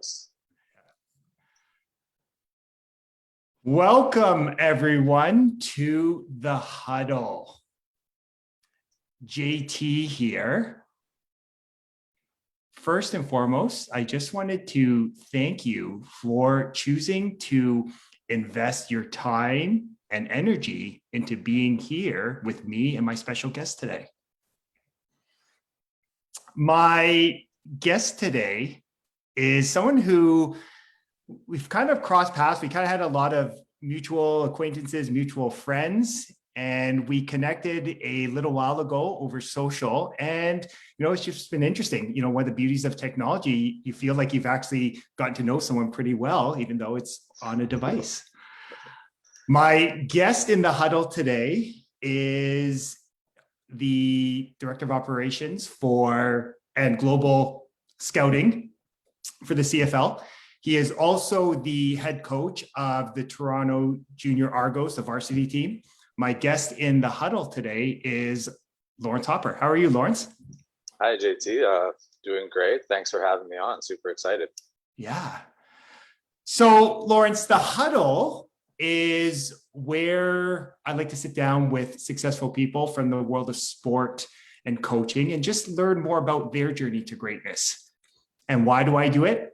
goes. Welcome, everyone, to the huddle. JT here. First and foremost, I just wanted to thank you for choosing to invest your time and energy into being here with me and my special guest today. My guest today is someone who we've kind of crossed paths. We kind of had a lot of mutual acquaintances, mutual friends, and we connected a little while ago over social. And, it's just been interesting. One of the beauties of technology, you feel like you've actually gotten to know someone pretty well, even though it's on a device. My guest in the huddle today is the Director of Operations and Global Scouting for the CFL. He is also the head coach of the Toronto Junior Argos, the varsity team. My guest in the huddle today is Lawrence Hopper. How are you, Lawrence? Hi, JT. Doing great. Thanks for having me on. Super excited. Yeah. So, Lawrence, the huddle is where I like to sit down with successful people from the world of sport and coaching and just learn more about their journey to greatness. And why do I do it?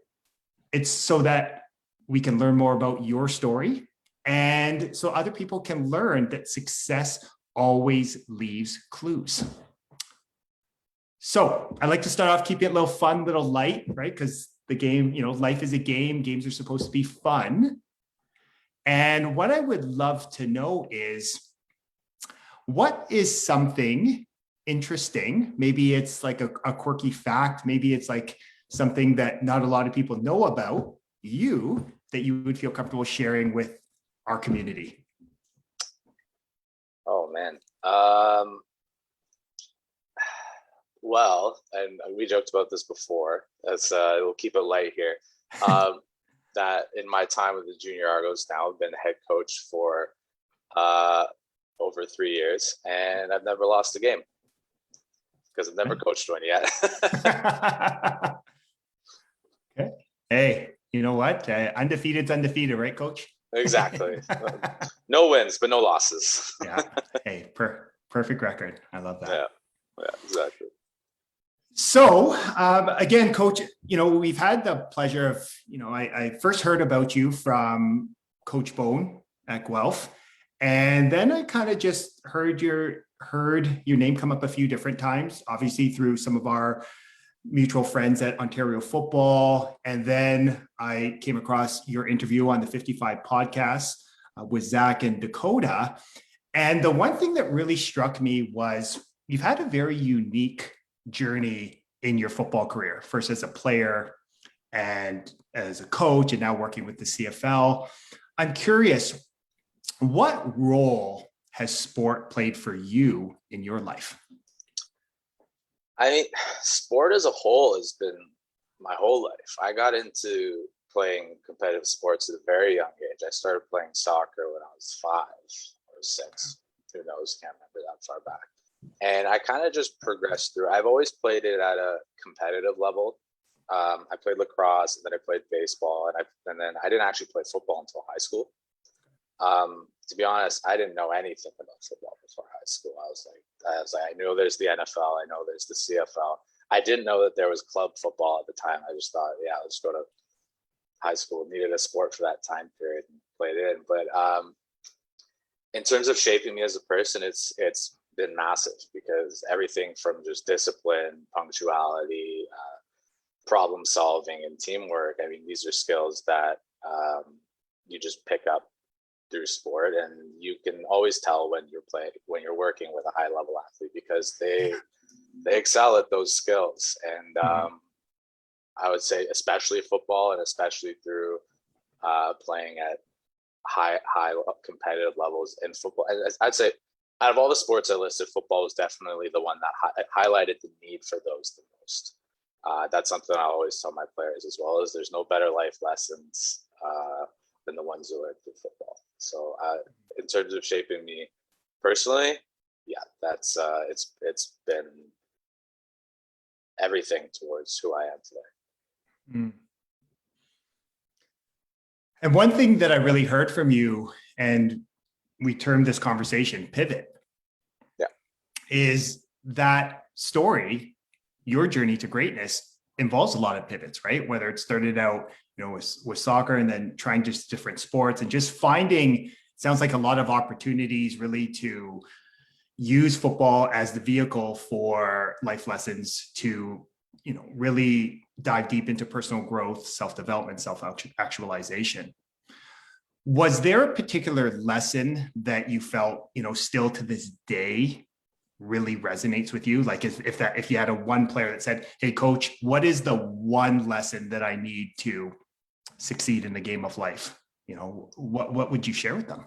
It's so that we can learn more about your story and so other people can learn that success always leaves clues. So I like to start off keeping it a little fun, little light, right? Because the game, life is a game. Games are supposed to be fun. And what I would love to know is, what is something interesting? Maybe it's like a quirky fact. Maybe it's like something that not a lot of people know about you that you would feel comfortable sharing with our community. Oh, man. Well, and we joked about this before, we'll keep it light here, that in my time with the Junior Argos now, I've been head coach for over 3 years, and I've never lost a game because I've never coached one yet. Okay. Hey, you know what? Undefeated's undefeated, right, Coach? Exactly. No wins, but no losses. Yeah. Hey, perfect record. I love that. Yeah, exactly. So again, Coach, we've had the pleasure of, I first heard about you from Coach Bone at Guelph, and then I kind of just heard your name come up a few different times, obviously through some of our mutual friends at Ontario Football. And then I came across your interview on the 55 podcast with Zach and Dakota. And the one thing that really struck me was you've had a very unique journey in your football career, first as a player and as a coach, and now working with the CFL. I'm curious, what role has sport played for you in your life? I mean, sport as a whole has been my whole life. I got into playing competitive sports at a very young age. I started playing soccer when I was 5 or 6. Who knows? Can't remember that far back. And I kind of just progressed through. I've always played it at a competitive level. I played lacrosse, and then I played baseball, and then I didn't actually play football until high school. To be honest, I didn't know anything about football before high school. I was like, I know there's the NFL, I know there's the CFL. I didn't know that there was club football at the time. I just thought, yeah, let's go to high school. Needed a sport for that time period and played it in. But in terms of shaping me as a person, it's been massive, because everything from just discipline, punctuality, problem solving, and teamwork. I mean, these are skills that you just pick up through sport, and you can always tell when you're working with a high level athlete, because they excel at those skills. And I would say especially football, and especially through playing at high competitive levels in football. I'd say out of all the sports I listed, football was definitely the one that highlighted the need for those the most. That's something I always tell my players as well, is there's no better life lessons than the ones you learn through football. So in terms of shaping me personally, yeah, that's it's been everything towards who I am today. And one thing that I really heard from you, and we termed this conversation pivot, Yeah. is that story, your journey to greatness involves a lot of pivots, right? Whether it started out, with soccer and then trying just different sports and just finding, sounds like a lot of opportunities really to use football as the vehicle for life lessons to, really dive deep into personal growth, self-development, self-actualization. Was there a particular lesson that you felt, still to this day really resonates with you? Like if you had a one player that said, "Hey coach, what is the one lesson that I need to succeed in the game of life?" What would you share with them?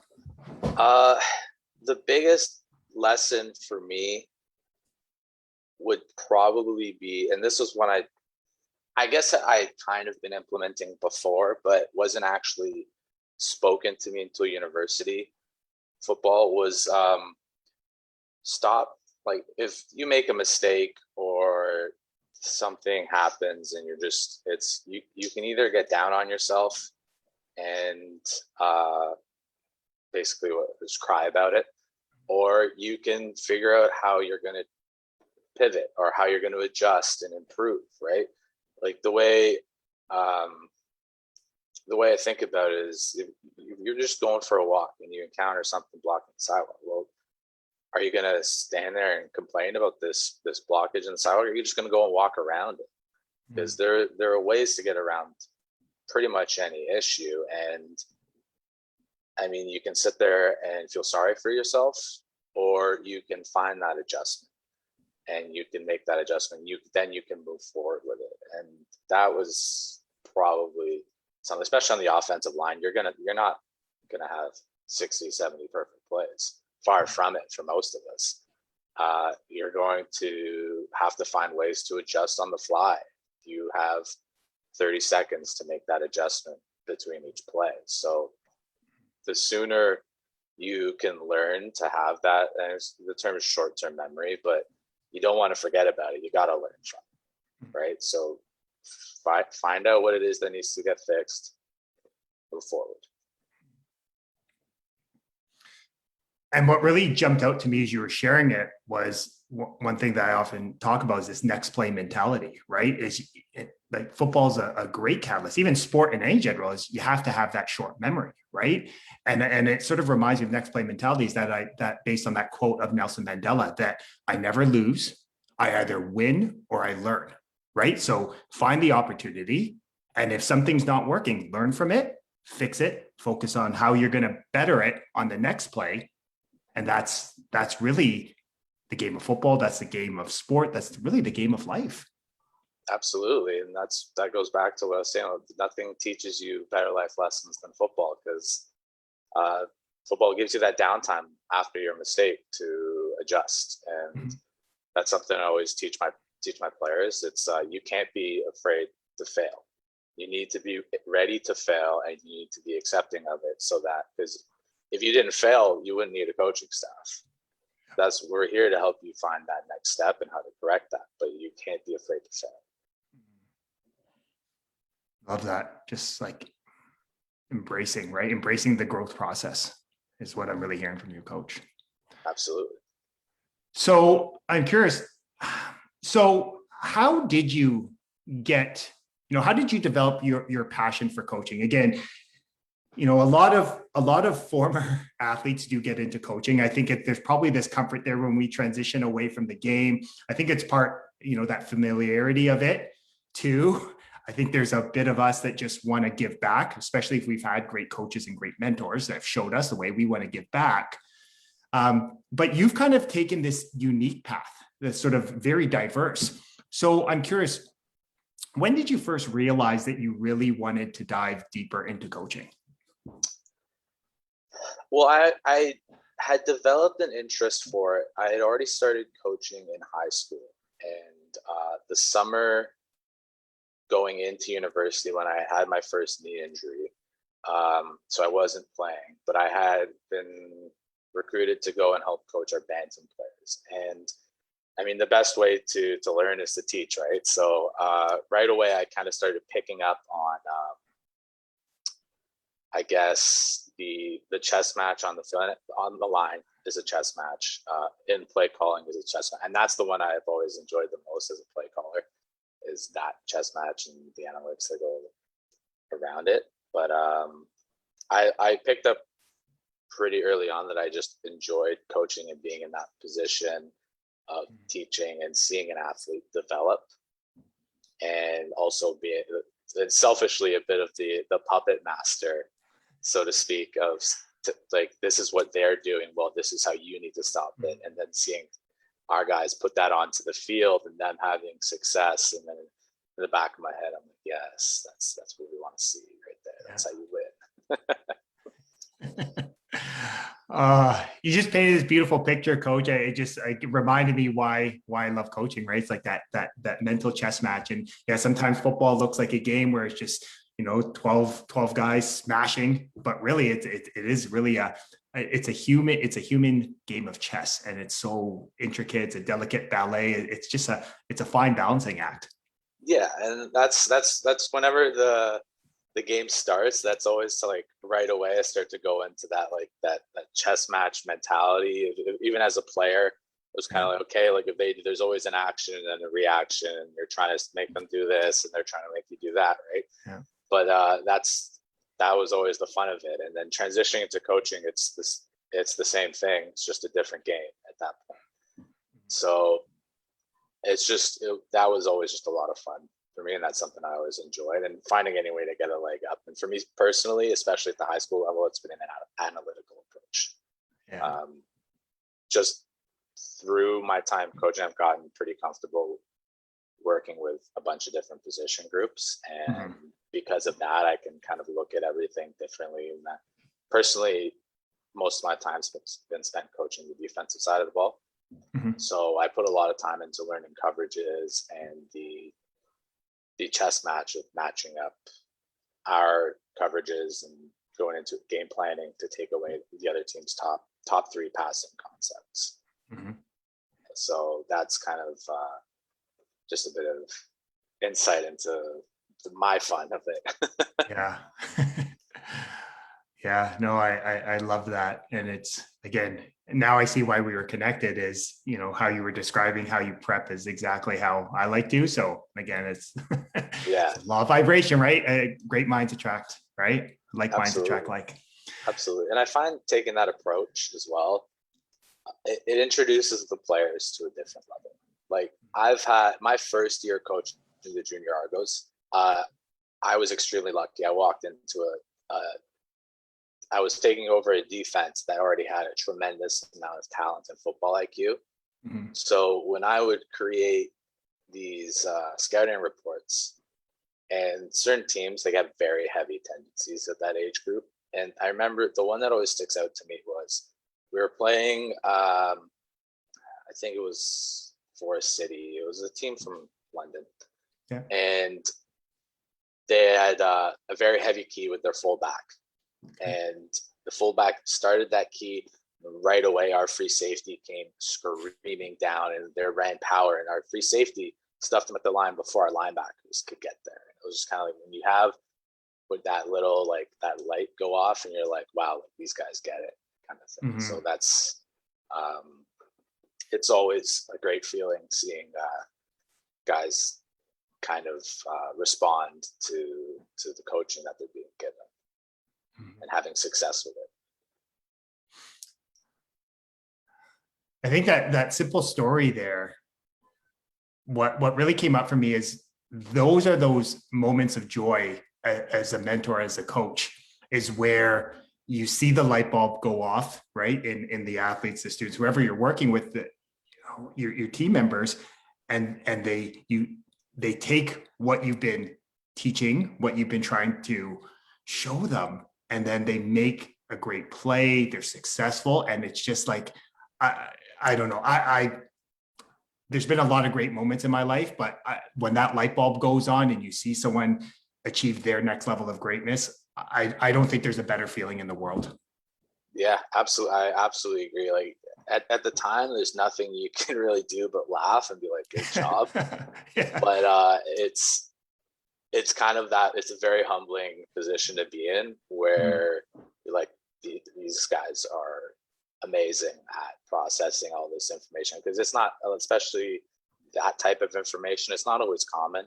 The biggest lesson for me would probably be, and this was one I guess I kind of been implementing before, but wasn't actually spoken to me until university football, was stop. Like if you make a mistake or something happens and you can either get down on yourself and basically just cry about it, or you can figure out how you're going to pivot or how you're going to adjust and improve, right? Like the way I think about it is, if you're just going for a walk and you encounter something blocking the sidewalk, well, are you going to stand there and complain about this blockage in the sidewalk, or are you just going to go and walk around it? Because there are ways to get around pretty much any issue. And I mean, you can sit there and feel sorry for yourself, or you can find that adjustment and you can make that adjustment. Then you can move forward with it. And that was probably something, especially on the offensive line. You're not gonna have 60, 70 perfect plays. Far from it for most of us. You're going to have to find ways to adjust on the fly. You have 30 seconds to make that adjustment between each play. So the sooner you can learn to have that, and the term is short-term memory, but you don't want to forget about it. You got to learn from it, right? So find out what it is that needs to get fixed, move forward. And what really jumped out to me as you were sharing it was one thing that I often talk about is this next play mentality, right? Like football's a great catalyst, even sport in any general, is you have to have that short memory, right? And it sort of reminds me of next play mentality is that based on that quote of Nelson Mandela, that I never lose, I either win or I learn, right? So find the opportunity. And if something's not working, learn from it, fix it, focus on how you're going to better it on the next play. And that's really the game of football. That's the game of sport. That's really the game of life. Absolutely. And that goes back to what I was saying. Nothing teaches you better life lessons than football, because football gives you that downtime after your mistake to adjust. And that's something I always teach my players. It's you can't be afraid to fail. You need to be ready to fail, and you need to be accepting of it, so that, because if you didn't fail, you wouldn't need a coaching staff. We're here to help you find that next step and how to correct that, but you can't be afraid to fail. Love that. Just like embracing, right? Embracing the growth process is what I'm really hearing from you, Coach. Absolutely. So I'm curious. So how did you how did you develop your passion for coaching? Again, a lot of former athletes do get into coaching. I think there's probably this comfort there when we transition away from the game. I think it's part, that familiarity of it too. I think there's a bit of us that just want to give back, especially if we've had great coaches and great mentors that have showed us the way. We want to give back. But you've kind of taken this unique path that's sort of very diverse. So I'm curious, when did you first realize that you really wanted to dive deeper into coaching? Well, I had developed an interest for it. I had already started coaching in high school, and the summer going into university, when I had my first knee injury, so I wasn't playing, but I had been recruited to go and help coach our bantam players. And I mean, the best way to learn is to teach, right? So right away, I kind of started picking up on I guess the chess match on the line is a chess match. In play calling is a chess match, and that's the one I've always enjoyed the most as a play caller, is that chess match and the analytics that go around it. But I picked up pretty early on that I just enjoyed coaching and being in that position of teaching and seeing an athlete develop, and also being selfishly a bit of the puppet master, so to speak, of like, this is what they're doing, well, this is how you need to stop it, and then seeing our guys put that onto the field and them having success, and then in the back of my head, I'm like, yes, that's what we want to see right there. That's how you win. You just painted this beautiful picture, Coach. It reminded me why I love coaching, right? It's like that mental chess match. And yeah, sometimes football looks like a game where it's just, 12 guys smashing, but really it is really it's a human game of chess, and it's so intricate. It's a delicate ballet. It's just it's a fine balancing act. Yeah, and that's whenever the game starts, that's always like right away I start to go into that, like that chess match mentality. Even as a player, it was kind of like, okay, like if there's always an action and a reaction, and you're trying to make them do this and they're trying to make you do that, right? Yeah. But that was always the fun of it. And then transitioning into coaching, it's the same thing. It's just a different game at that point. So it's just that was always just a lot of fun for me, and that's something I always enjoyed, and finding any way to get a leg up. And for me personally, especially at the high school level, it's been an analytical approach. Yeah. Just through my time coaching, I've gotten pretty comfortable working with a bunch of different position groups, and because of that, I can kind of look at everything differently. And that, personally, most of my time's been spent coaching the defensive side of the ball. So I put a lot of time into learning coverages and the chess match of matching up our coverages and going into game planning to take away the other team's top three passing concepts. So that's kind of just a bit of insight into my fun of it. Yeah. Yeah, no, I love that. And it's, again, now I see why we were connected, is, how you were describing how you prep is exactly how I like to. So again, it's it's law of vibration, right? Great minds attract, right? Like minds attract like. Absolutely. And I find taking that approach as well, it introduces the players to a different level. Like, I've had my first year coaching the junior Argos. I was extremely lucky. I walked into I was taking over a defense that already had a tremendous amount of talent and football IQ. So when I would create these scouting reports, and certain teams, they have very heavy tendencies at that age group. And I remember the one that always sticks out to me was, we were playing, I think it was Forest City. It was a team from London. Yeah. And they had a very heavy key with their fullback. And the fullback started that key right away. Our free safety came screaming down, and they ran power, and our free safety stuffed them at the line before our linebackers could get there. It was just kind of like, when you have with that little, like, that light go off, and you're like, wow, like, these guys get it, kind of thing. So that's it's always a great feeling seeing guys kind of respond to the coaching that they're being given and having success with it. I think that simple story there, what really came up for me is, those are those moments of joy as a mentor, as a coach, is where you see the light bulb go off, right? In the athletes, the students, whoever you're working with, your team members, and they take what you've been teaching, what you've been trying to show them, and then they make a great play. They're successful. And it's just like, I don't know. There's been a lot of great moments in my life, but when that light bulb goes on and you see someone achieve their next level of greatness, I don't think there's a better feeling in the world. Yeah, absolutely. I absolutely agree. Like, at the time, there's nothing you can really do but laugh and be like, good job. Yeah. But it's kind of that, it's a very humbling position to be in where you're like, these guys are amazing at processing all this information, because it's not, especially that type of information, it's not always common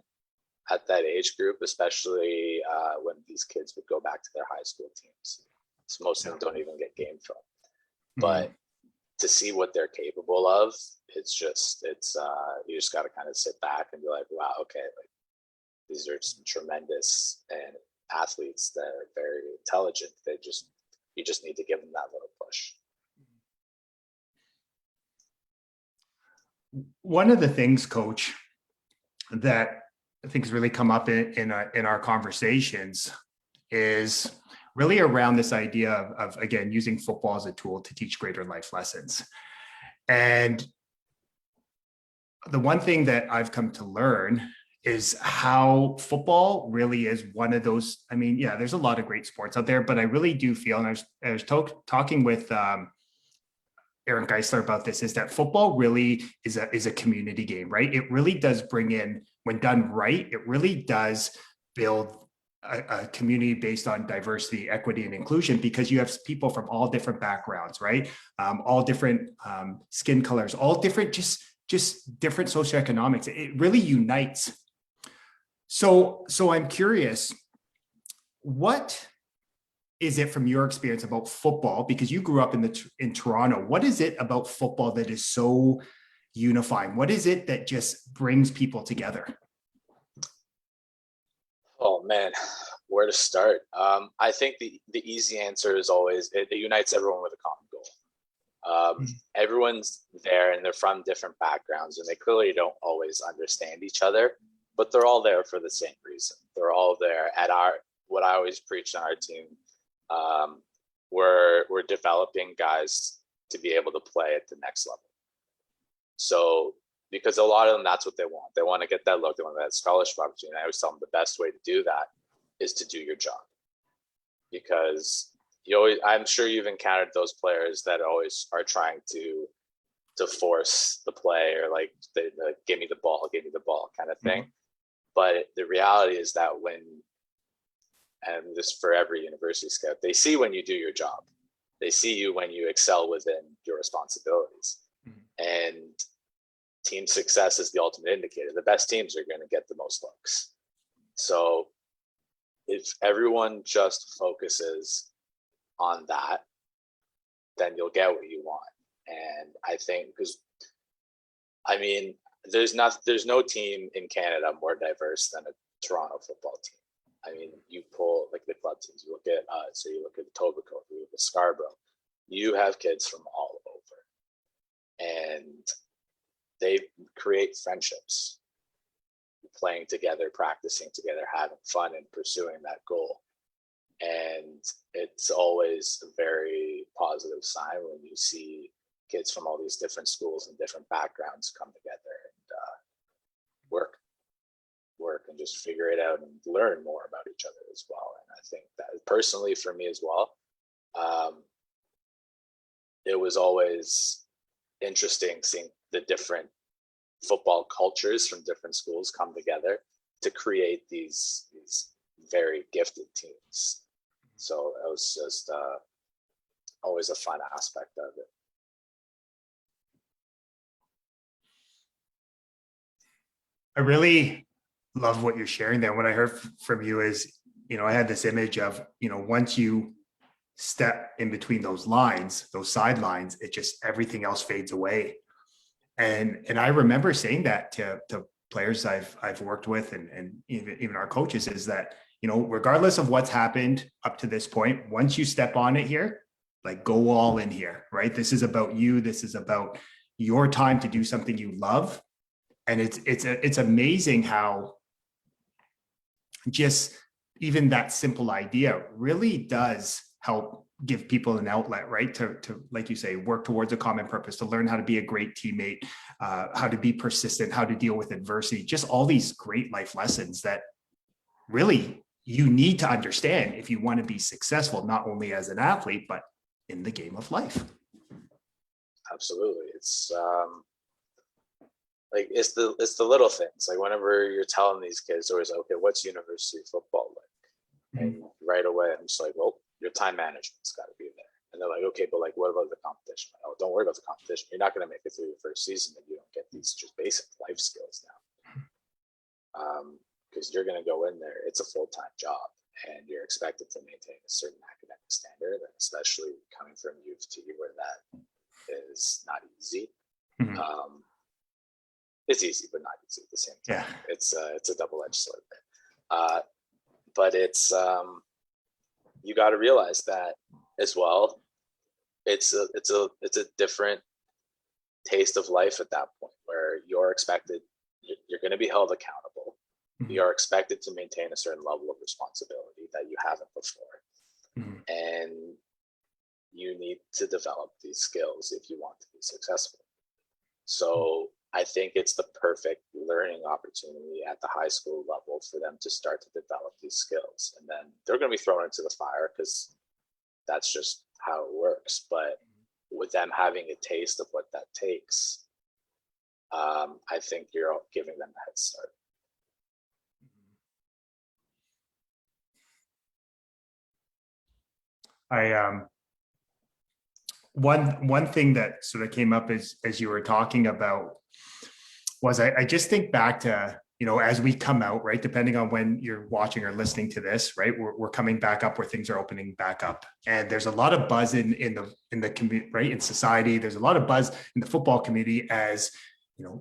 at that age group, especially when these kids would go back to their high school teams. So most of them don't even get game film. But to see what they're capable of, it's you just got to kind of sit back and be like, wow, okay, like these are some tremendous and athletes that are very intelligent. You just need to give them that little push. One of the things, Coach, that I think has really come up in our conversations is really around this idea of again, using football as a tool to teach greater life lessons. And the one thing that I've come to learn is how football really is one of those. I mean, yeah, there's a lot of great sports out there, but I really do feel, and I was talking with Aaron Geisler about this, is that football really is a community game, right? It really does bring in, when done right, it really does build a community based on diversity, equity, and inclusion, because you have people from all different backgrounds, right? All different skin colors, all different, just different socioeconomics. It really unites. So I'm curious, what is it from your experience about football? Because you grew up in Toronto. What is it about football that is so unifying? What is it that just brings people together? Oh man, where to start? I think the easy answer is always it unites everyone with a common goal. Everyone's there and they're from different backgrounds, and they clearly don't always understand each other, but they're all there for the same reason. They're all there at what I always preach on our team. We're developing guys to be able to play at the next level. So, because a lot of them, that's what they want. They want to get that look. They want that scholarship opportunity. I always tell them the best way to do that is to do your job, because I'm sure you've encountered those players that always are trying to force the play, or like give me the ball kind of thing. But the reality is that and this for every university scout, they see when you do your job. They see you when you excel within your responsibilities. And team success is the ultimate indicator. The best teams are going to get the most looks. So if everyone just focuses on that, then you'll get what you want. And I think, because I mean, there's no team in Canada more diverse than a Toronto football team. I mean, you pull like the club teams, you look at us, or you look at the Tobico, you look at Scarborough, you have kids from all over, and they create friendships, playing together, practicing together, having fun, and pursuing that goal. And it's always a very positive sign when you see kids from all these different schools and different backgrounds come together and work and just figure it out and learn more about each other as well. And I think that personally for me as well, it was always interesting seeing the different football cultures from different schools come together to create these very gifted teams. So it was just always a fun aspect of it. I really love what you're sharing there. What I heard from you is, I had this image of, once you step in between those lines, those sidelines, it just, everything else fades away. And I remember saying that to players I've worked with, and even our coaches, is that, regardless of what's happened up to this point, once you step on it here, like, go all in here, right? This is about you. This is about your time to do something you love. And it's amazing how just even that simple idea really does help give people an outlet, right? To like you say, work towards a common purpose, to learn how to be a great teammate, how to be persistent, how to deal with adversity, just all these great life lessons that really you need to understand if you want to be successful, not only as an athlete, but in the game of life. Absolutely. It's like it's the little things. Like whenever you're telling these kids, always okay, what's university football like? And right away, I'm just like, well, your time management's got to be there. And they're like, okay, but like, what about the competition? Oh, don't worry about the competition. You're not going to make it through your first season if you don't get these just basic life skills now. Because you're going to go in there, it's a full-time job, and you're expected to maintain a certain academic standard, and especially coming from U of T, where that is not easy. It's easy, but not easy at the same time. Yeah. It's a double-edged sword. But it's you got to realize that as well. It's a different taste of life at that point, where you're expected, you're going to be held accountable. You are expected to maintain a certain level of responsibility that you haven't before, and you need to develop these skills if you want to be successful. So I think it's the perfect learning opportunity at the high school level for them to start to develop these skills. And then they're going to be thrown into the fire because that's just how it works. But with them having a taste of what that takes, I think you're giving them a head start. One thing that sort of came up as you were talking about was I just think back to, as we come out, right, depending on when you're watching or listening to this, right, we're coming back up where things are opening back up, and there's a lot of buzz in the community, right, in society. There's a lot of buzz in the football community as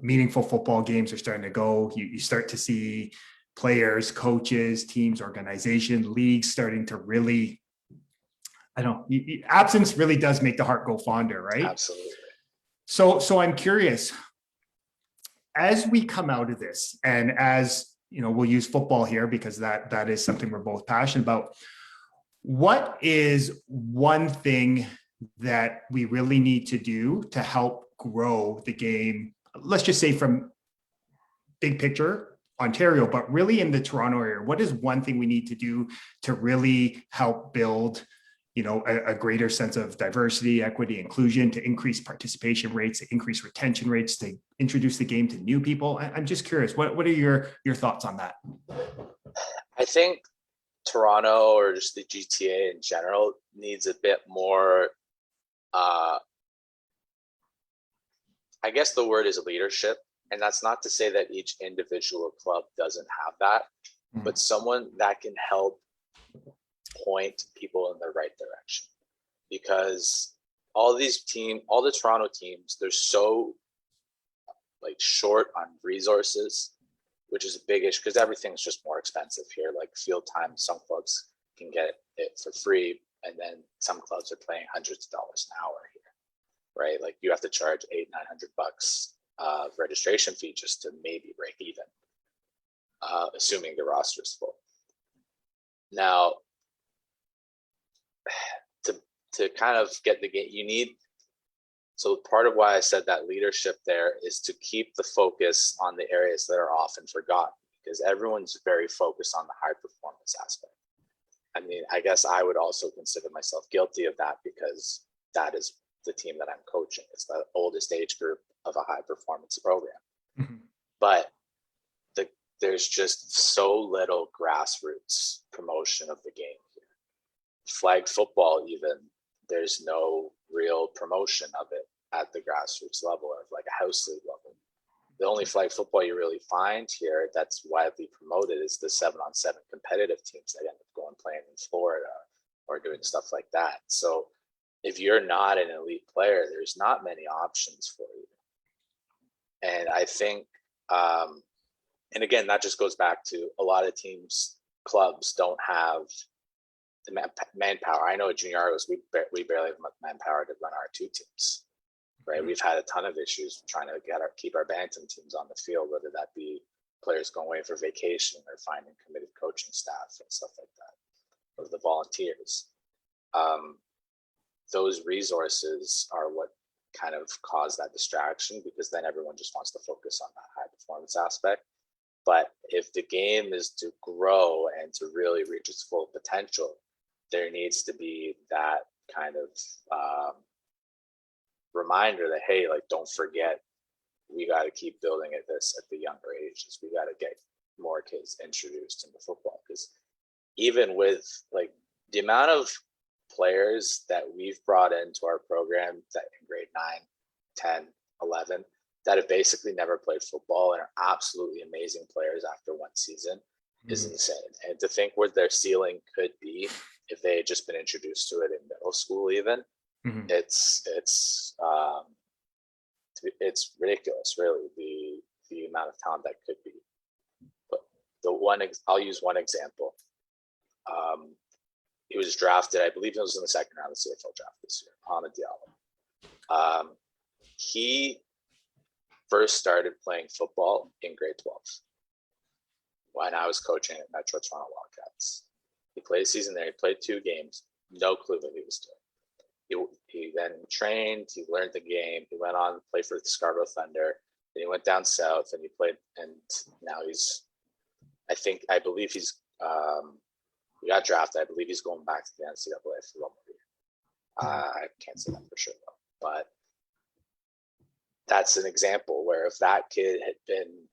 meaningful football games are starting to go. You start to see players, coaches, teams, organization, leagues starting to really, absence really does make the heart go fonder, right? Absolutely. So I'm curious, as we come out of this, and as we'll use football here because that is something we're both passionate about. What is one thing that we really need to do to help grow the game? Let's just say from big picture Ontario, but really in the Toronto area, what is one thing we need to do to really help build a greater sense of diversity, equity, inclusion, to increase participation rates, to increase retention rates, to introduce the game to new people? I'm just curious, what are your thoughts on that? I think Toronto, or just the GTA in general, needs a bit more, I guess the word is leadership. And that's not to say that each individual club doesn't have that, but someone that can help point people in the right direction. Because all the Toronto teams, they're so short on resources, which is a big issue because everything's just more expensive here. Like field time, some clubs can get it for free, and then some clubs are paying hundreds of dollars an hour here, right? Like you have to charge $800-900 registration fee just to maybe break even, assuming the roster is full. Now, to kind of get the game, so part of why I said that leadership there is to keep the focus on the areas that are often forgotten, because everyone's very focused on the high performance aspect. I mean, I guess I would also consider myself guilty of that because that is the team that I'm coaching. It's the oldest age group of a high performance program. But there's just so little grassroots promotion of the game here. Flag football, even, there's no real promotion of it at the grassroots level, or like a house league level. The only flag football you really find here that's widely promoted is the 7-on-7 competitive teams that end up going playing in Florida or doing stuff like that. So if you're not an elite player, there's not many options for you. And I think, and again, that just goes back to a lot of teams, clubs don't have the manpower. I know at Junior Argos, we barely have manpower to run our 2 teams, right? We've had a ton of issues trying to keep our bantam teams on the field, whether that be players going away for vacation or finding committed coaching staff and stuff like that, or the volunteers. Those resources are what kind of cause that distraction, because then everyone just wants to focus on that high performance aspect. But if the game is to grow and to really reach its full potential, there needs to be that kind of reminder that, hey, don't forget we got to keep building at this at the younger ages. We got to get more kids introduced into football, because even with like the amount of players that we've brought into our program that in grade 9, 10, 11 that have basically never played football and are absolutely amazing players after one season is insane. And to think what their ceiling could be if they had just been introduced to it in middle school, even it's ridiculous, really, the amount of talent that could be. But I'll use one example. He was drafted, I believe it was in the second round of the CFL draft this year, Ahmed Diallo. He first started playing football in grade 12 when I was coaching at Metro Toronto Wildcats. He played a season there. He played 2 games. No clue what he was doing. He then trained. He learned the game. He went on to play for the Scarborough Thunder. Then he went down south and he played. And now I believe he's, he got drafted. I believe he's going back to the NCAA for 1 more year. I can't say that for sure, though. But that's an example where if that kid had been,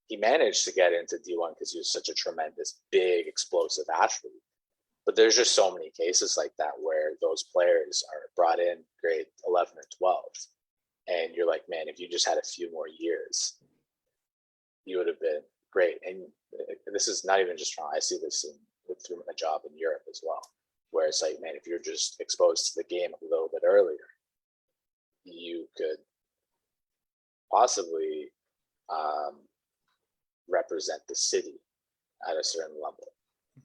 he managed to get into D1 because he was such a tremendous, big, explosive athlete. But there's just so many cases like that where those players are brought in grade 11 or 12. And you're like, man, if you just had a few more years, you would have been great. And this is not even just Toronto. I see this through my job in Europe as well, where it's like, man, if you're just exposed to the game a little bit earlier, you could possibly represent the city at a certain level.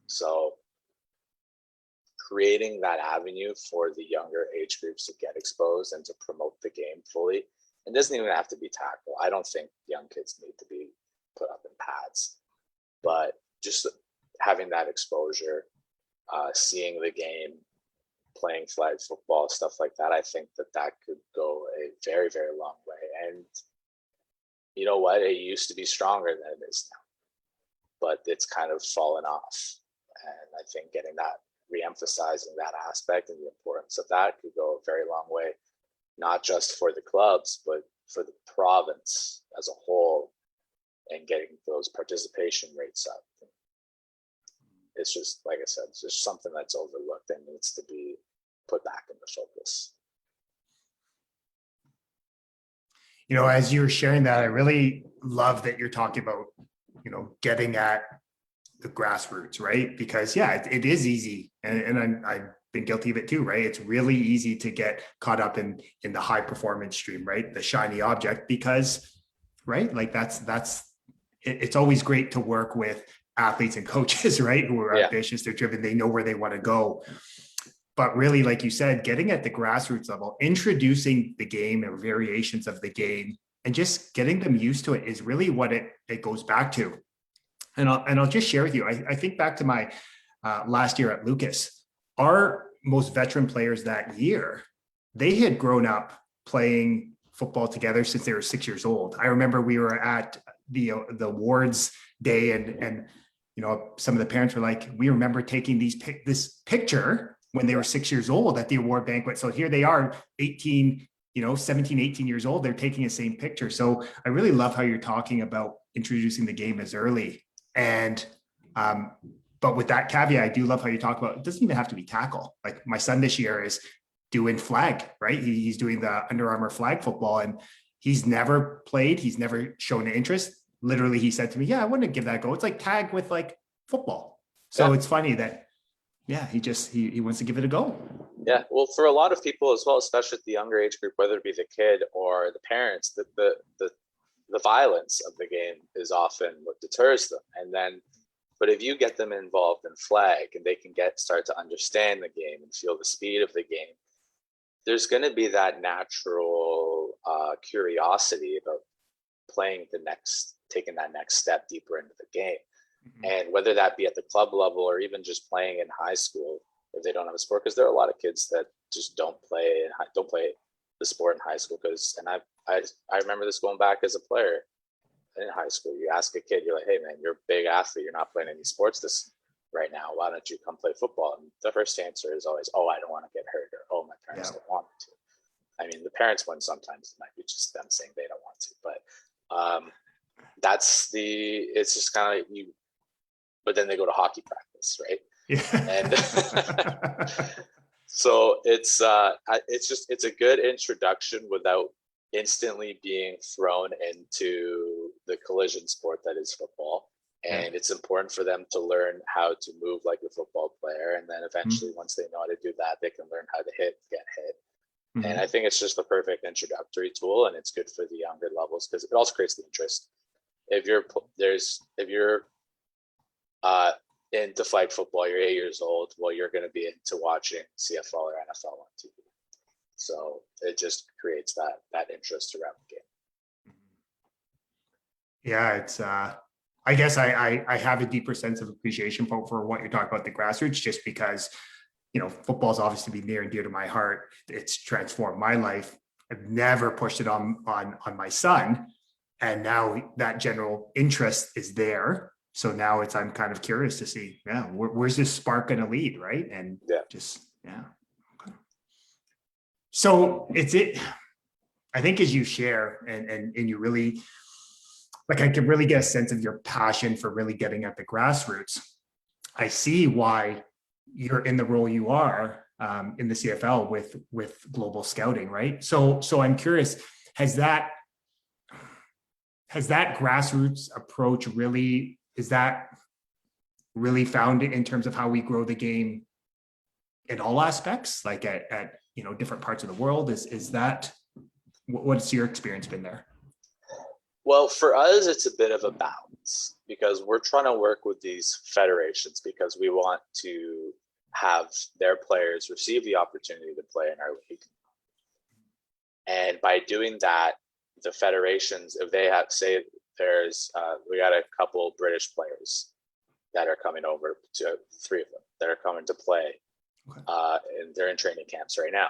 So creating that avenue for the younger age groups to get exposed and to promote the game fully, and doesn't even have to be tackle. I don't think young kids need to be put up in pads, but just having that exposure, seeing the game, playing flag football, stuff like that, I think that could go a very, very long way. And you know what? It used to be stronger than it is now, but it's kind of fallen off. And I think getting that, re-emphasizing that aspect and the importance of that could go a very long way, not just for the clubs, but for the province as a whole, and getting those participation rates up. It's just, like I said, it's just something that's overlooked and needs to be put back into focus. You know, as you were sharing that, I really love that you're talking about, you know, getting at the grassroots, right? Because yeah, it is easy. And I've been guilty of it too, right? It's really easy to get caught up in the high performance stream, right? The shiny object, because, right? Like it's always great to work with athletes and coaches, right? Who are ambitious, they're driven, they know where they want to go. But really, like you said, getting at the grassroots level, introducing the game or variations of the game, and just getting them used to it is really what it goes back to. And I'll just share with you, I think back to my last year at Lucas, our most veteran players that year, they had grown up playing football together since they were 6 years old. I remember we were at the awards day, and you know, some of the parents were like, we remember taking this picture when they were 6 years old at the award banquet. So here they are, 18, 17, 18 years old, they're taking the same picture. So I really love how you're talking about introducing the game as early. And, but with that caveat, I do love how you talk about, it doesn't even have to be tackle. Like my son this year is doing flag, right? He's doing the Under Armour flag football, and he's never played. He's never shown an interest. Literally, he said to me, yeah, I want to give that a go. It's like tag with like football. So it's funny that, yeah, he wants to give it a go. Yeah, well, for a lot of people as well, especially at the younger age group, whether it be the kid or the parents, the violence of the game is often what deters them. And then, but if you get them involved in flag and they can start to understand the game and feel the speed of the game, there's going to be that natural curiosity about taking that next step deeper into the game. And whether that be at the club level or even just playing in high school, if they don't have a sport, because there are a lot of kids that just don't play the sport in high school. And I remember this going back as a player in high school. You ask a kid, you're like, hey man, you're a big athlete, you're not playing any sports this right now, why don't you come play football? And the first answer is always, oh, I don't want to get hurt, or oh, my parents don't want me to. I mean, the parents one sometimes might be just them saying they don't want to. But it's just kind of you. But then they go to hockey practice, right? Yeah. And so it's a good introduction without instantly being thrown into the collision sport that is football. And it's important for them to learn how to move like a football player. And then eventually, once they know how to do that, they can learn how to get hit. And I think it's just the perfect introductory tool, and it's good for the younger levels because it also creates the interest. If you're into flag football, you're 8 years old, well, you're going to be into watching CFL or NFL on TV. So it just creates that interest around the game. Yeah, it's I guess I have a deeper sense of appreciation for what you're talking about, the grassroots, just because, you know, football's obviously been near and dear to my heart. It's transformed my life. I've never pushed it on my son. And now that general interest is there. So now I'm kind of curious to see, where's this spark going to lead, right? And So I think as you share and you really, like, I can really get a sense of your passion for really getting at the grassroots. I see why you're in the role you are in the CFL with global scouting, right? So I'm curious, has that grassroots approach really found it in terms of how we grow the game in all aspects, like at different parts of the world? Is that what's your experience been there? Well, for us, it's a bit of a balance because we're trying to work with these federations because we want to have their players receive the opportunity to play in our league. And by doing that, the federations, if they have, say, we got a couple British players that are coming over, to 3 of them that are coming to play, and they're in training camps right now.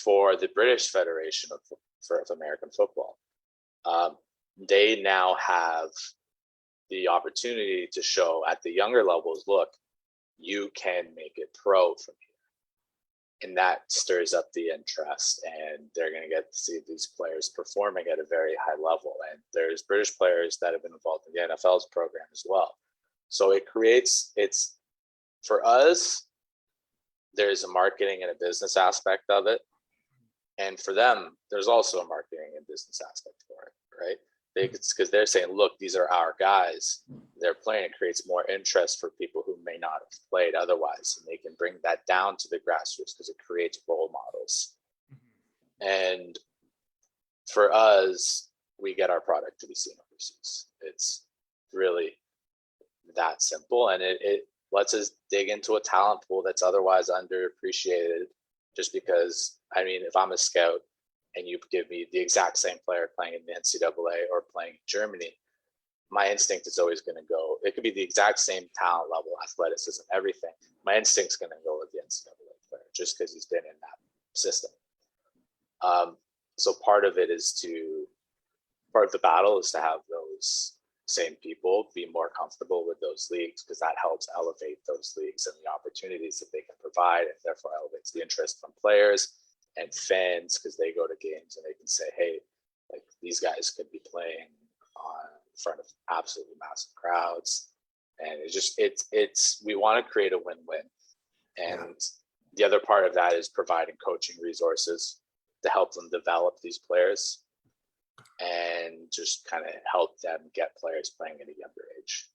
For the British Federation of American Football, they now have the opportunity to show at the younger levels, look, you can make it pro from here. And that stirs up the interest, and they're going to get to see these players performing at a very high level. And there's British players that have been involved in the NFL's program as well. So for us, there's a marketing and a business aspect of it. And for them, there's also a marketing and business aspect for it, right? Because they're saying, look, these are our guys. They're playing. It creates more interest for people who may not have played otherwise. And they can bring that down to the grassroots because it creates role models. And for us, we get our product to be seen overseas. It's really that simple. And it lets us dig into a talent pool that's otherwise underappreciated, just because, I mean, if I'm a scout and you give me the exact same player playing in the NCAA or playing in Germany, my instinct is always going to go, it could be the exact same talent level, athleticism, everything. My instinct's going to go with the NCAA player just because he's been in that system. So part of the battle is to have those same people be more comfortable with those leagues, because that helps elevate those leagues and the opportunities that they can provide, and therefore elevates the interest from players and fans, because they go to games and they can say, hey, like, these guys could be playing in front of absolutely massive crowds. And we want to create a win-win. And the other part of that is providing coaching resources to help them develop these players and just kind of help them get players playing at a younger age.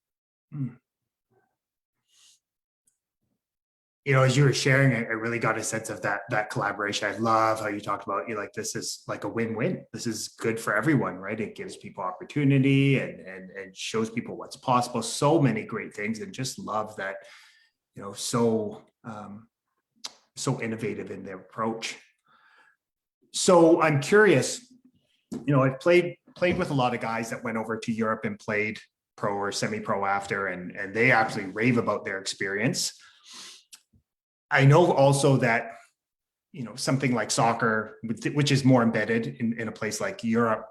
As you were sharing, I really got a sense of that collaboration. I love how you talked about, this is like a win-win. This is good for everyone, right? It gives people opportunity and shows people what's possible. So many great things, and just love that, so innovative in their approach. So I'm curious, I've played with a lot of guys that went over to Europe and played pro or semi-pro after, and they absolutely rave about their experience. I know also that, something like soccer, which is more embedded in a place like Europe,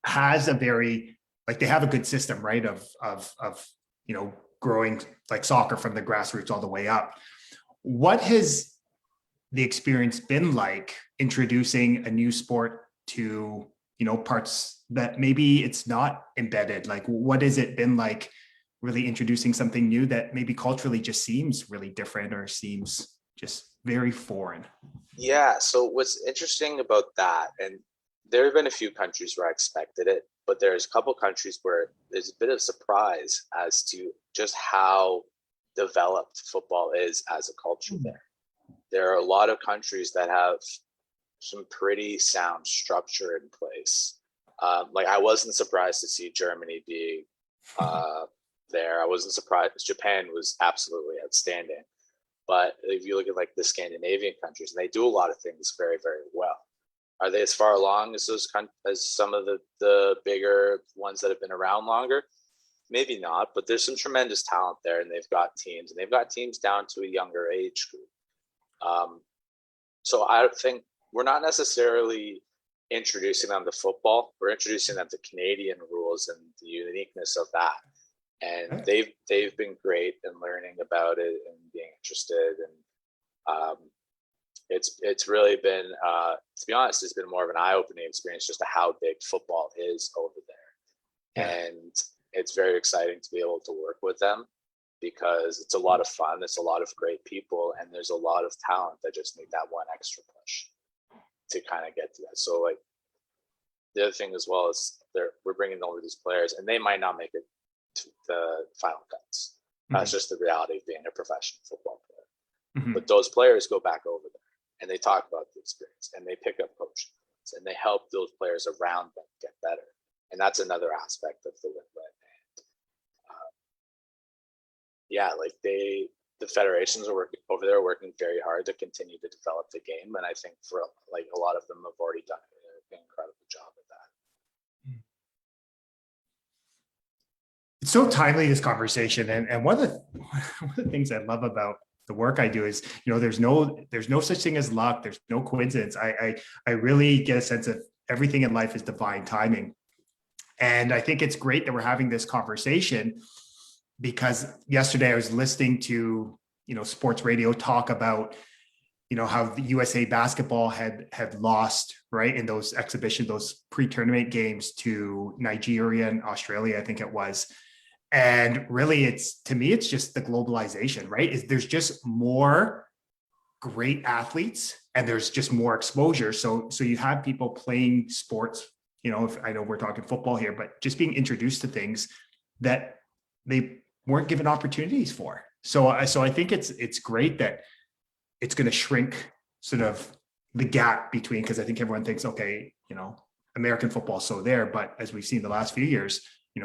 has they have a good system, right? Of growing like soccer from the grassroots all the way up. What has the experience been like introducing a new sport to, parts that maybe it's not embedded? Like, what has it been like really introducing something new that maybe culturally just seems really different or seems just very foreign? Yeah. So what's interesting about that, and there have been a few countries where I expected it, but there's a couple countries where there's a bit of surprise as to just how developed football is as a culture there. There are a lot of countries that have some pretty sound structure in place. Like I wasn't surprised to see Germany be there. I wasn't surprised. Japan was absolutely outstanding. But if you look at like the Scandinavian countries, and they do a lot of things very, very well. Are they as far along as as some of the bigger ones that have been around longer? Maybe not, but there's some tremendous talent there, and they've got teams down to a younger age group. So I think we're not necessarily introducing them to football. We're introducing them to Canadian rules and the uniqueness of that. And they've been great in learning about it and being interested. And it's really been, to be honest, it's been more of an eye-opening experience just to how big football is over there. Yeah. And it's very exciting to be able to work with them because it's a lot of fun. It's a lot of great people, and there's a lot of talent that just need that one extra push to kind of get to that. So like the other thing as well is we're bringing over these players, and they might not make it to the final cuts. That's just the reality of being a professional football player. But those players go back over there and they talk about the experience and they pick up coaching and they help those players around them get better. And that's another aspect of the win-win. Yeah, like the federations are working over there, working very hard to continue to develop the game, and I think for like a lot of them have already done an incredible job at that. It's so timely, this conversation, and one of the things I love about the work I do is, there's no such thing as luck. There's no coincidence. I really get a sense of everything in life is divine timing, and I think it's great that we're having this conversation. Because yesterday I was listening to, sports radio talk about, how the USA basketball had lost, right, in those exhibitions, those pre-tournament games to Nigeria and Australia, I think it was. And really, to me, it's just the globalization, right? There's just more great athletes and there's just more exposure. So you have people playing sports, if I know we're talking football here, but just being introduced to things that they weren't given opportunities for. So I think it's great that it's going to shrink sort of the gap between, because I think everyone thinks, okay, American football is so there, but as we've seen the last few years,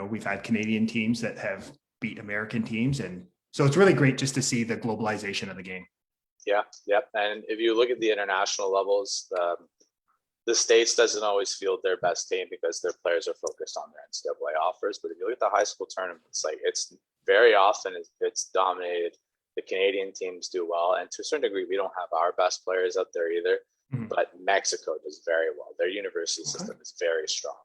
we've had Canadian teams that have beat American teams. And so it's really great just to see the globalization of the game. Yeah. Yep. And if you look at the international levels, the States doesn't always field their best team because their players are focused on their NCAA offers. But if you look at the high school tournaments, like it's very often it's dominated. The Canadian teams do well. And to a certain degree, we don't have our best players out there either. But Mexico does very well. Their university system is very strong.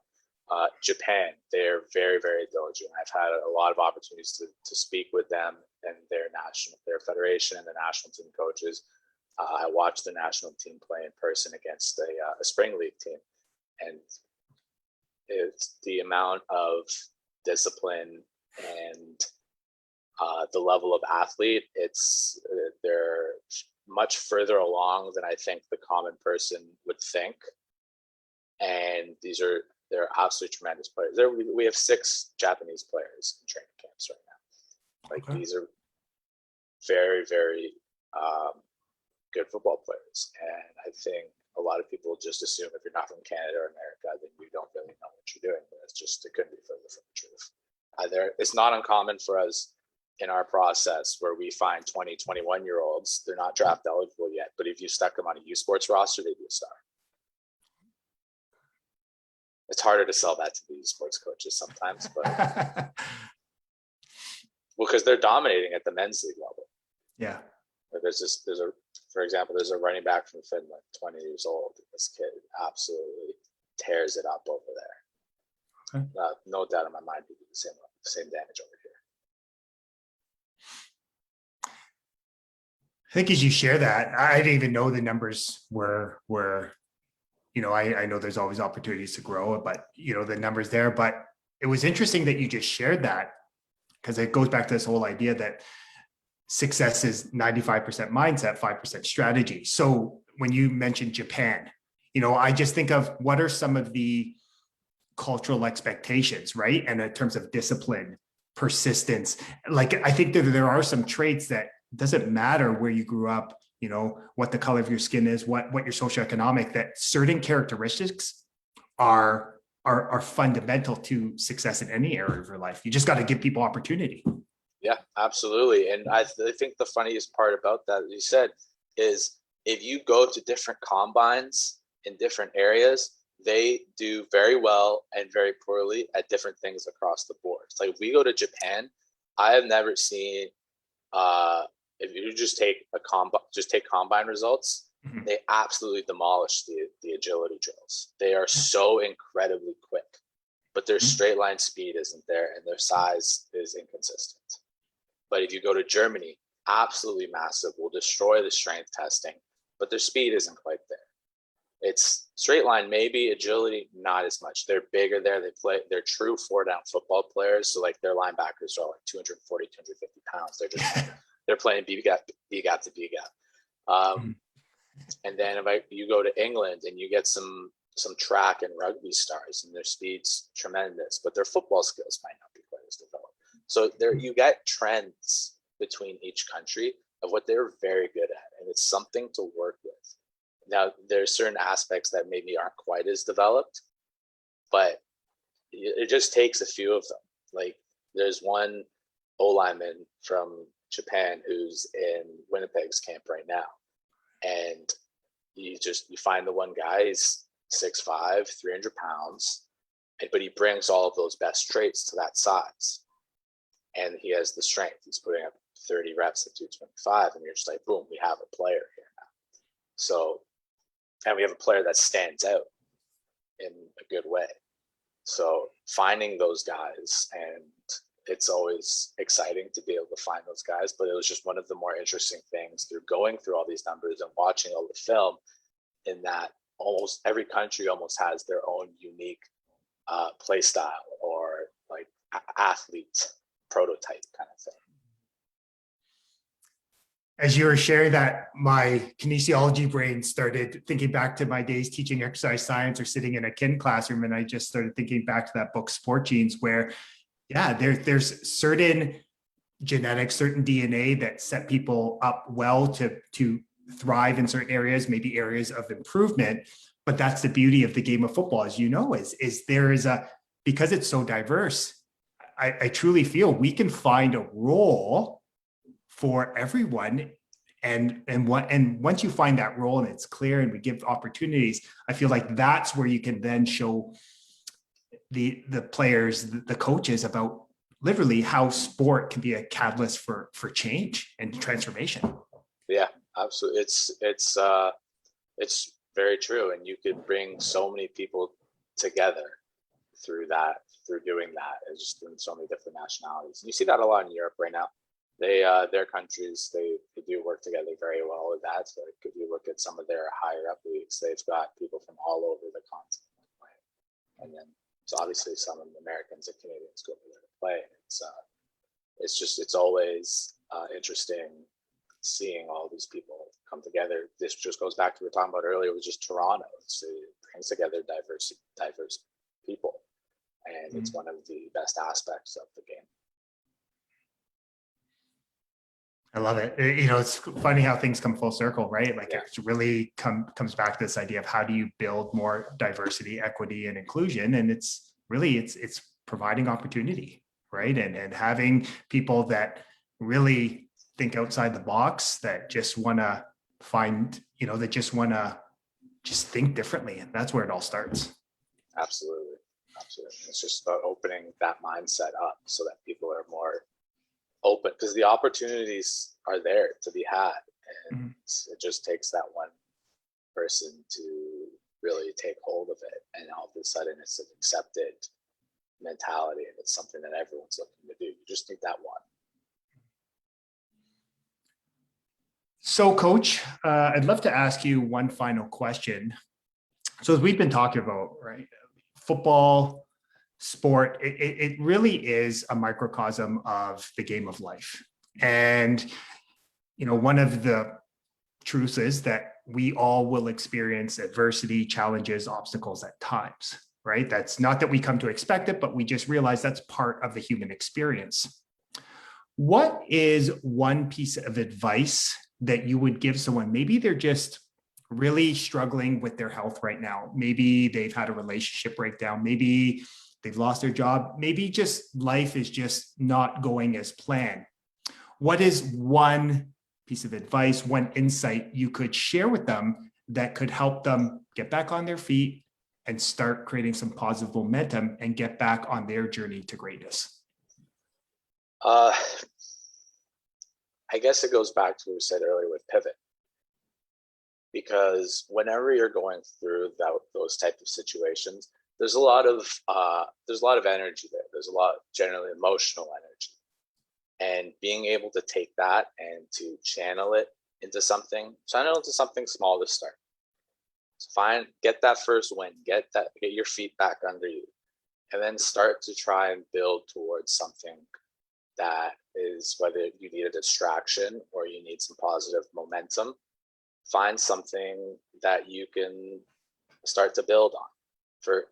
Japan, they're very, very diligent. I've had a lot of opportunities to speak with them and their federation and the national team coaches. I watched the national team play in person against a spring league team, and it's the amount of discipline and the level of athlete. They're much further along than I think the common person would think, and they're absolutely tremendous players. We have 6 Japanese players in training camps right now. Like these are very, very good football players, and I think a lot of people just assume if you're not from Canada or America, then you don't really know what you're doing. But it couldn't be further from the truth. It's not uncommon for us in our process where we find 20, 21-year-olds. They're not draft eligible yet, but if you stuck them on a U Sports roster, they'd be a star. It's harder to sell that to the U Sports coaches sometimes, but well, because they're dominating at the men's league level. Yeah. For example, there's a running back from Finland, 20 years old. This kid absolutely tears it up over there. Okay. No doubt in my mind, he did the same damage over here. I think as you share that, I didn't even know the numbers were, I know there's always opportunities to grow, but the numbers there, but it was interesting that you just shared that, because it goes back to this whole idea that success is 95% mindset, 5% strategy. So when you mentioned Japan, I just think of what are some of the cultural expectations, right? And in terms of discipline, persistence, like I think that there are some traits that doesn't matter where you grew up, what the color of your skin is, what your socioeconomic, that certain characteristics are fundamental to success in any area of your life. You just got to give people opportunity. Yeah, absolutely. And I think the funniest part about that you said is if you go to different combines in different areas, they do very well and very poorly at different things across the board. It's like if we go to Japan, I have never seen if you just take combine results, Mhm. they absolutely demolish the agility drills. They are so incredibly quick, but their straight line speed isn't there and their size is inconsistent. But if you go to Germany, absolutely massive, will destroy the strength testing, but their speed isn't quite there. It's straight line, maybe agility, not as much. They're bigger there. They're true 4-down football players. So like their linebackers are like 240, 250 pounds. They're playing B gap to B gap. And then you go to England and you get some track and rugby stars, and their speed's tremendous, but their football skills might not be quite as developed. So there you get trends between each country of what they're very good at, and it's something to work with. Now, there's certain aspects that maybe aren't quite as developed, but it just takes a few of them. Like there's one O-lineman from Japan who's in Winnipeg's camp right now. And you find the one guy, he's 6'5", 300 pounds, but he brings all of those best traits to that size. And he has the strength. He's putting up 30 reps at 225, and you're just like, boom, we have a player here now. So, and we have a player that stands out in a good way. So finding those guys, and it's always exciting to be able to find those guys, but it was just one of the more interesting things through going through all these numbers and watching all the film, in that almost every country almost has their own unique play style or like athlete prototype kind of thing. As you were sharing that, my kinesiology brain started thinking back to my days teaching exercise science or sitting in a kin classroom. And I just started thinking back to that book, Sport Genes, where, yeah, there's certain genetics, certain DNA that set people up well to thrive in certain areas, maybe areas of improvement. But that's the beauty of the game of football, as you know, is because it's so diverse, I truly feel we can find a role for everyone. And once you find that role and it's clear and we give opportunities, I feel like that's where you can then show the players, the coaches, about literally how sport can be a catalyst for change and transformation. Yeah, absolutely. It's very true. And you could bring so many people together through doing that. It's just in so many different nationalities. And you see that a lot in Europe right now. Their countries, they do work together very well with that. So like if you look at some of their higher up leagues, they've got people from all over the continent playing. And then so obviously some of the Americans and Canadians go over there to play. It's always interesting seeing all these people come together. This just goes back to what we were talking about earlier, was just Toronto. It brings together diverse people. And it's one of the best aspects of the game. I love it. It's funny how things come full circle, right? Like Yeah. It really comes back to this idea of how do you build more diversity, equity, and inclusion? And it's providing opportunity, right? And having people that really think outside the box, that just want to find, that just want to just think differently. And that's where it all starts. Absolutely. It's just about opening that mindset up so that people are more open, because the opportunities are there to be had, and it just takes that one person to really take hold of it, and all of a sudden it's an accepted mentality, and it's something that everyone's looking to do. You just need that one. So, Coach, I'd love to ask you one final question. So, as we've been talking about, right, football, sport, it really is a microcosm of the game of life. And, one of the truths is that we all will experience adversity, challenges, obstacles at times, right? That's not that we come to expect it, but we just realize that's part of the human experience. What is one piece of advice that you would give someone? Maybe they're just really struggling with their health right now. Maybe they've had a relationship breakdown. Maybe they've lost their job. Maybe just life is just not going as planned. What is one piece of advice, one insight you could share with them that could help them get back on their feet and start creating some positive momentum and get back on their journey to greatness? I guess it goes back to what we said earlier with pivot, because whenever you're going through those type of situations, there's a lot of energy there. There's a lot, generally emotional energy, and being able to take that and to channel it into something small to start. So get that first win, get your feet back under you, and then start to try and build towards something that is, whether you need a distraction or you need some positive momentum, find something that you can start to build on.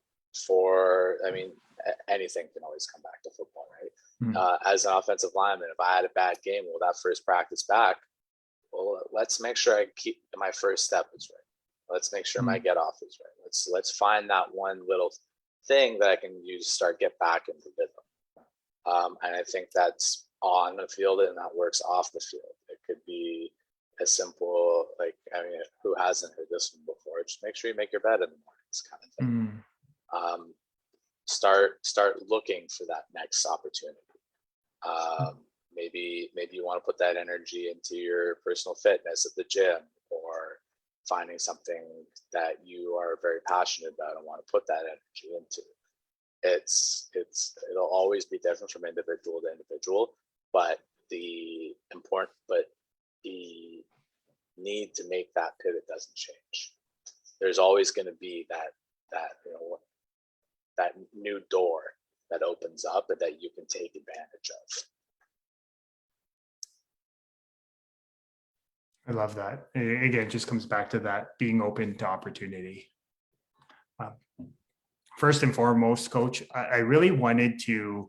Anything can always come back to football, right? As an offensive lineman, if I had a bad game, that first practice back, let's make sure I keep my first step is right. Let's make sure my get off is right. Let's find that one little thing that I can use to get back into rhythm. And I think that's on the field and that works off the field. It could be as simple, who hasn't heard this one before? Just make sure you make your bed in the mornings, kind of thing. Start looking for that next opportunity. Maybe you want to put that energy into your personal fitness at the gym, or finding something that you are very passionate about and want to put that energy into. It'll always be different from individual to individual, but the need to make that pivot doesn't change. There's always going to be that new door that opens up and that you can take advantage of. I love that. Again, it just comes back to that being open to opportunity. First and foremost, Coach, I really wanted to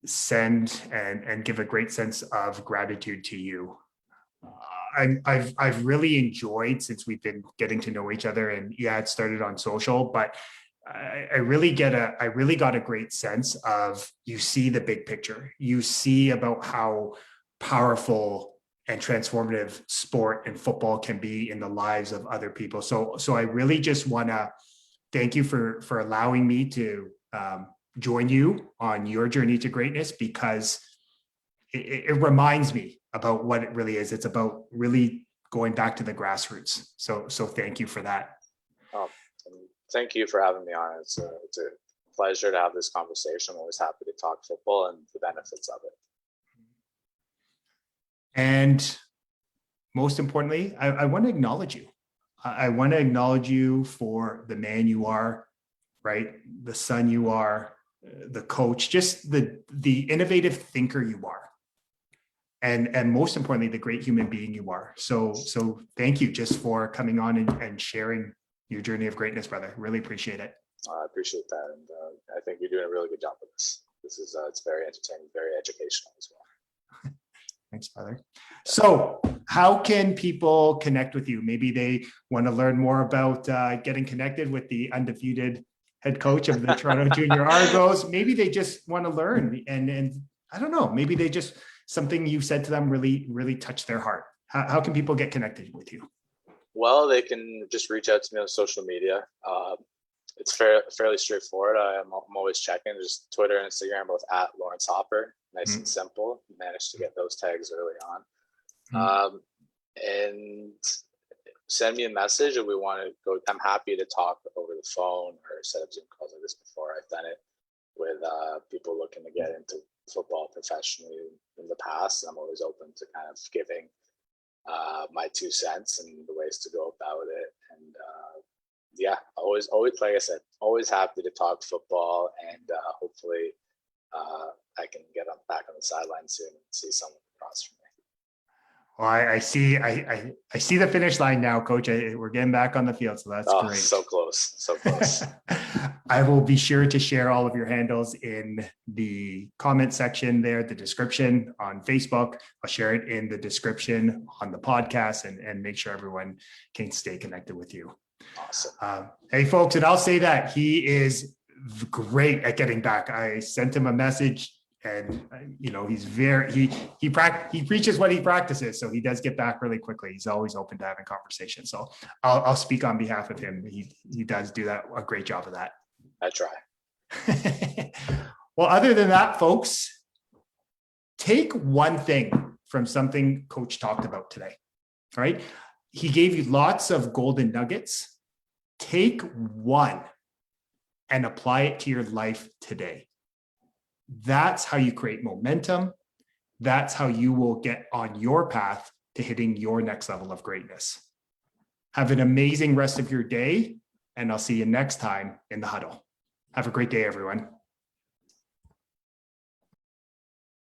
send and give a great sense of gratitude to you. I've really enjoyed, since we've been getting to know each other, and it started on social, but I really got a great sense of, you see the big picture. You see about how powerful and transformative sport and football can be in the lives of other people. So I really just want to thank you for allowing me to join you on your journey to greatness, because it reminds me about what it really is. It's about really going back to the grassroots. So thank you for that. Thank you for having me on. It's a pleasure to have this conversation. I'm always happy to talk football and the benefits of it. And most importantly, I want to acknowledge you. I want to acknowledge you for the man you are, right? The son you are, the coach, just the innovative thinker you are. And most importantly, the great human being you are. So thank you just for coming on and sharing your journey of greatness, brother. Really appreciate it. I appreciate that. And I think you're doing a really good job with this. It's very entertaining, very educational as well. Thanks, brother. So how can people connect with you? Maybe they want to learn more about getting connected with the undefeated head coach of the Toronto Junior Argos. Maybe they just want to learn, and I don't know, maybe they just, something you said to them really, really touched their heart. How can people get connected with you? Well, they can just reach out to me on social media. It's fairly straightforward. I'm always checking. Just Twitter and Instagram, both at Lawrence Hopper. Nice and simple. Managed to get those tags early on. And send me a message if we want to go. I'm happy to talk over the phone or set up Zoom calls like this before. I've done it with people looking to get into football professionally in the past. I'm always open to kind of giving my 2 cents and the ways to go about it. And yeah, always, like I said, always happy to talk football, and hopefully I can get back on the sideline soon and see someone across from me. Well, I see the finish line now, Coach. We're getting back on the field, so that's great. So close, so close. I will be sure to share all of your handles in the comment section there, the description on Facebook. I'll share it in the description on the podcast, and make sure everyone can stay connected with you. Awesome. Hey, folks, and I'll say that he is great at getting back. I sent him a message, and he's he preaches what he practices, so he does get back really quickly. He's always open to having conversations. So I'll speak on behalf of him. He does do a great job of that. I try. Well, other than that, folks, take one thing from something Coach talked about today. All right. He gave you lots of golden nuggets. Take one and apply it to your life today. That's how you create momentum. That's how you will get on your path to hitting your next level of greatness. Have an amazing rest of your day, and I'll see you next time in the huddle. Have a great day, everyone.